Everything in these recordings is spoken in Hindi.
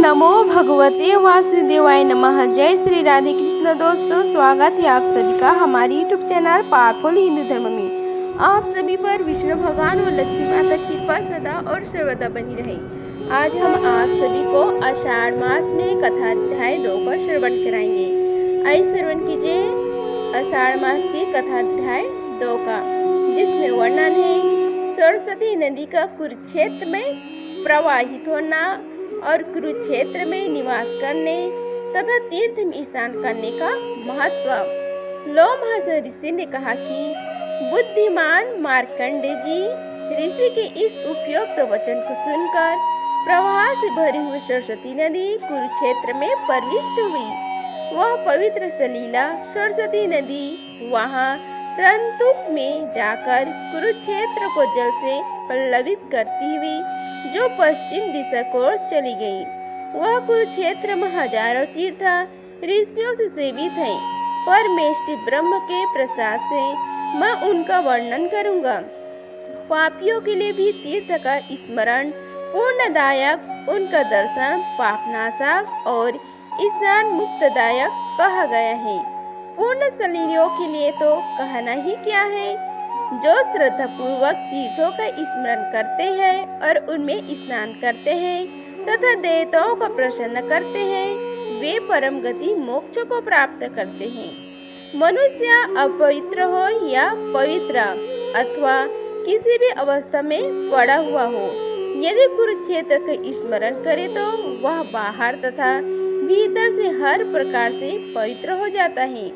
नमो भगवते वासुदेवाय नमः। जय श्री राधे कृष्ण। दोस्तों, स्वागत है आप सभी का हमारे यूट्यूब चैनल पावरफुल हिंदू धर्म में। आप सभी पर विष्णु भगवान और लक्ष्मी माता की कृपा सदा और सर्वदा बनी रहे। आज हम आप सभी को आषाढ़ मास में कथा अध्याय 2 का श्रवण कराएंगे। आइए श्रवण कीजिए आषाढ़ मास की कथा अध्याय 2 का, जिसमें वर्णन है सरस्वती नदी का कुरुक्षेत्र में प्रवाहित होना और कुरुक्षेत्र में निवास करने तथा तीर्थ में स्नान करने का महत्व। लोमहर्ष ऋषि ने कहा कि बुद्धिमान मार्कंडेय जी ऋषि के इस उपयुक्त वचन को सुनकर प्रवाह से भरी हुई सरस्वती नदी कुरुक्षेत्र में प्रविष्ट हुई। वह पवित्र सलीला सरस्वती नदी वहां रंतुक में जाकर कुरुक्षेत्र को जल से पल्लवित करती हुई जो पश्चिम दिशा को चली गई। वह कुरुक्षेत्र में हजारों तीर्थ ऋषियों से सेवित है। परमेष्टि ब्रह्म के प्रसाद से मैं उनका वर्णन करूंगा। पापियों के लिए भी तीर्थ का स्मरण पूर्णदायक, उनका दर्शन पापनाशक और स्नान मुक्तदायक कहा गया है। पूर्ण शरीरों के लिए तो कहना ही क्या है। जो श्रद्धा पूर्वक तीर्थों का स्मरण करते हैं और उनमें स्नान करते हैं तथा देवताओं को प्रसन्न करते हैं, वे परम गति मोक्ष को प्राप्त करते हैं। मनुष्य अपवित्र हो या पवित्र अथवा किसी भी अवस्था में पड़ा हुआ हो, यदि कुरुक्षेत्र का स्मरण करे तो वह बाहर तथा भीतर से हर प्रकार से पवित्र हो जाता है।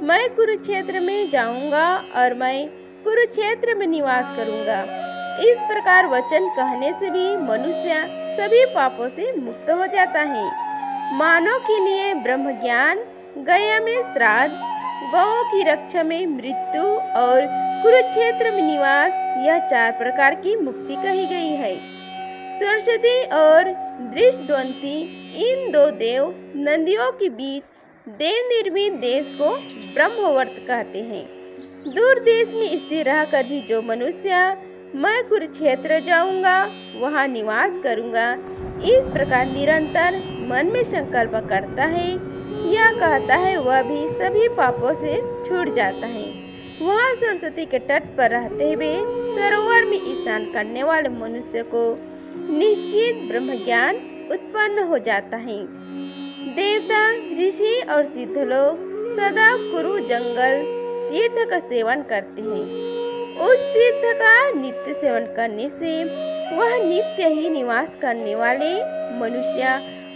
मैं कुरुक्षेत्र में जाऊंगा और मैं कुरुक्षेत्र में निवास करूंगा। इस प्रकार वचन कहने से भी मनुष्य सभी पापों से मुक्त हो जाता है। मानव के लिए ब्रह्म ज्ञान, गया में श्राद्ध, गौओं की रक्षा में मृत्यु और कुरुक्षेत्र में निवास, यह 4 प्रकार की मुक्ति कही गई है। सरस्वती और दृष्टद्वंती इन 2 देव नदियों के बीच देव निर्मित देश को ब्रह्मवर्त कहते हैं। दूर देश में स्थिर रहकर भी जो मनुष्य मैं कुरुक्षेत्र जाऊंगा, वहां निवास करूंगा, इस प्रकार निरंतर मन में संकल्प करता है या कहता है, वह भी सभी पापों से छूट जाता है। वहां सरस्वती के तट पर रहते हुए सरोवर में स्नान करने वाले मनुष्य को निश्चित ब्रह्म ज्ञान उत्पन्न हो जाता है। देवता, ऋषि और सिद्ध लोग सदा कुरु जंगल तीर्थ का सेवन करते हैं। उस तीर्थ का नित्य सेवन करने से वह नित्य ही निवास करने वाले मनुष्य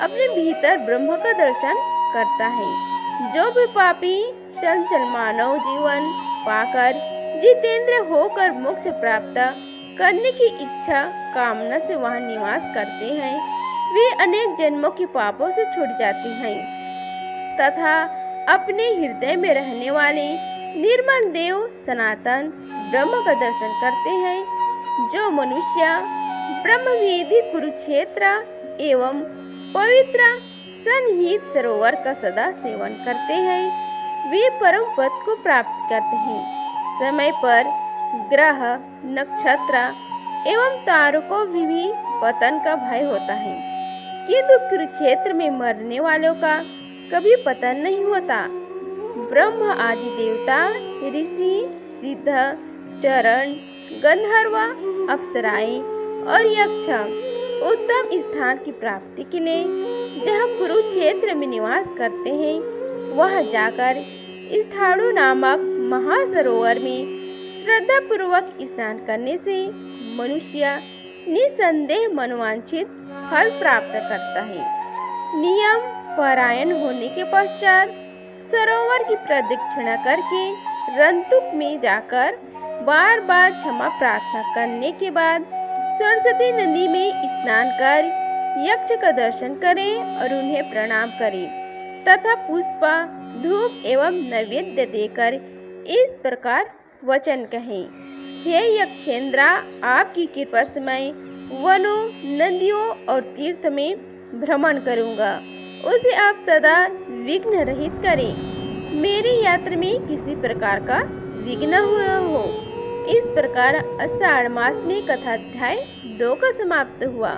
अपने भीतर ब्रह्म का दर्शन करता है। जो भी पापी चंचल मानव जीवन पाकर जितेंद्र होकर मोक्ष प्राप्त करने की इच्छा कामना से वहां निवास करते हैं, वे अनेक जन्मों के पापों से छूट जाते हैं तथा अपने हृदय में रहने वाले निर्मल देव सनातन ब्रह्म का दर्शन करते हैं। जो मनुष्य ब्रह्मवेदी कुरुक्षेत्र एवं पवित्र सन्निहित सरोवर का सदा सेवन करते हैं, वे परम पद को प्राप्त करते हैं। समय पर ग्रह, नक्षत्र एवं तारों को भी पतन का भय होता है, किंतु कुरुक्षेत्र में मरने वालों का कभी पतन नहीं होता। ब्रह्म आदि देवता, ऋषि, सिद्ध, चरण, गंधर्व, अप्सराएं और यक्ष उत्तम स्थान की प्राप्ति के लिए जहाँ कुरुक्षेत्र में निवास करते हैं, वहां जाकर स्थाणु नामक महासरोवर में श्रद्धा पूर्वक स्नान करने से मनुष्य निसंदेह मनोवांछित फल प्राप्त करता है। नियम परायण होने के पश्चात सरोवर की प्रदक्षिणा करके रंतुक में जाकर बार बार क्षमा प्रार्थना करने के बाद सरस्वती नदी में स्नान कर यक्ष का दर्शन करें और उन्हें प्रणाम करें तथा पुष्प, धूप एवं नैवेद्य देकर इस प्रकार वचन कहें, हे यक्षेंद्रा, आपकी कृपा से मैं वनों, नदियों और तीर्थ में भ्रमण करूंगा। उसे आप सदा विघ्न रहित करें। मेरी यात्रा में किसी प्रकार का विघ्न हुआ हो। इस प्रकार आषाढ़ मास में कथा अध्याय 2 का समाप्त हुआ।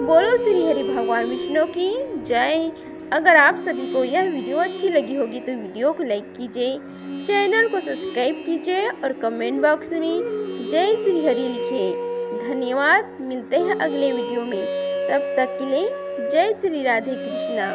बोलो श्री हरि भगवान विष्णु की जय। अगर आप सभी को यह वीडियो अच्छी लगी होगी तो वीडियो को लाइक कीजिए, चैनल को सब्सक्राइब कीजिए और कमेंट बॉक्स में जय श्री हरि लिखिए। धन्यवाद। मिलते हैं अगले वीडियो में, तब तक के लिए जय श्री राधे कृष्णा।